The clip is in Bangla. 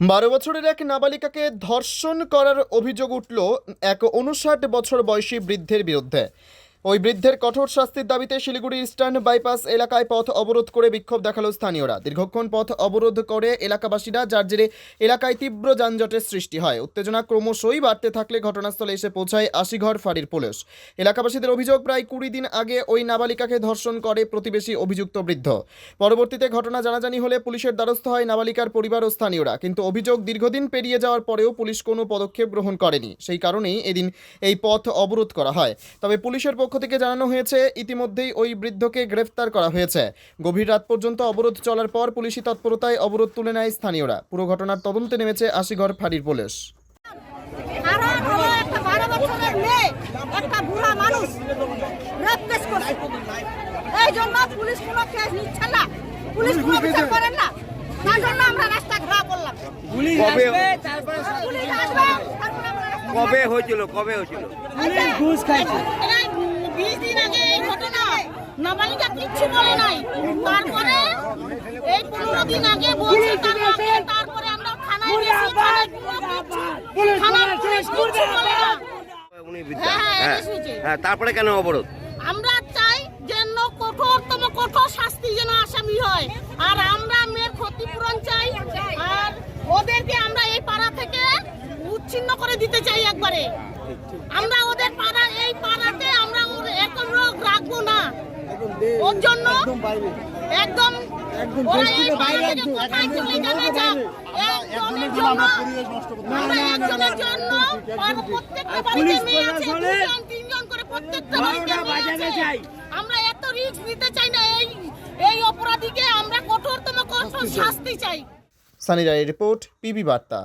12 বছরের এক নাবালিকাকে ধর্ষণ করার অভিযোগ উঠল এক 59 বছর বয়সী বৃদ্ধের বিরুদ্ধে। ওই বৃদ্ধের কঠোর শাস্তির দাবিতে শিলিগুড়ি ইস্টার্ন বাইপাস এলাকায় পথ অবরোধ করে বিক্ষোভ দেখালো স্থানীয়রা। দীর্ঘক্ষণ পথ অবরোধ করে এলাকাবাসীরা, যার জেরে এলাকায় তীব্র যানজটের সৃষ্টি হয়। উত্তেজনা ক্রমশই বাড়তে থাকলে ঘটনাস্থলে এসে পৌঁছায় আশিঘর ফাঁড়ির পুলিশ। এলাকাবাসীদের অভিযোগ, প্রায় 20 দিন আগে ওই নাবালিকাকে ধর্ষণ করে প্রতিবেশী অভিযুক্ত বৃদ্ধ। পরবর্তীতে ঘটনা জানাজানি হলে পুলিশের দ্বারস্থ হয় নাবালিকার পরিবার ও স্থানীয়রা, কিন্তু অভিযোগ দীর্ঘদিন পেরিয়ে যাওয়ার পরেও পুলিশ কোনো পদক্ষেপ গ্রহণ করেনি। সেই কারণেই এদিন এই পথ অবরোধ করা হয়। তবে পুলিশের পক্ষ থেকে জানানো হয়েছে, ইতিমধ্যেই ওই বৃদ্ধকে গ্রেফতার করা হয়েছে। গভীর রাত পর্যন্ত অবরোধ চলার পর পুলিশি তৎপরতায় অবরোধ তুলে নেয় স্থানীয়রা। পুরো ঘটনার তদন্তে নেমেছে আশিঘর ফাঁড়ির পুলিশ। এই জন্য পুলিশ কোনো কেস নিচ্ছে না, পুলিশ কোনো বিচার করেন না, তার জন্য আমরা রাস্তা ঘেরাও করলাম। পুলিশ আসবে, তারপরে পুলিশ আসবে, তারপরে আমরা রাস্তা কবে হয়েছিল পুলিশ ঘুষ খাইছে। 20 দিন আগে এই ঘটনা, নাবালিকা কিচ্ছু বলে নাই, তারপরে এই 15 দিন আগে বলছে, তারপরে আমরা থানায় গেছি, থানায় পুলিশ কিচ্ছু বলে না। তারপরে কেন অবরোধ? আমরা চাই যেন কঠোর শাস্তি যেন আসামি হয়, আর আমরা মেয়ের ক্ষতিপূরণ চাই, আর ওদেরকে আমরা এই পাড়া থেকে উচ্ছিন্ন করে দিতে চাই একবারে। আমরা ওদের পাড়া, এই পাড়াতে আমরা এরকম লোক রাখবো না। ওর জন্য একদম ওরা এই পাড়া থেকে কোথায় চলে যাবে, একজনের জন্য, আমরা একজনের জন্য প্রত্যেকটা বাড়িতে মেয়ে আছে, 2জন 3জন করে প্রত্যেকটা বাড়িতে মেয়ে আছে। আমরা এত রিস্ক নিতে চাই না, এই অপরাধীকে আমরা কঠোরতম শাস্তি চাই। সানি রায়ের রিপোর্ট, পিবি বার্তা।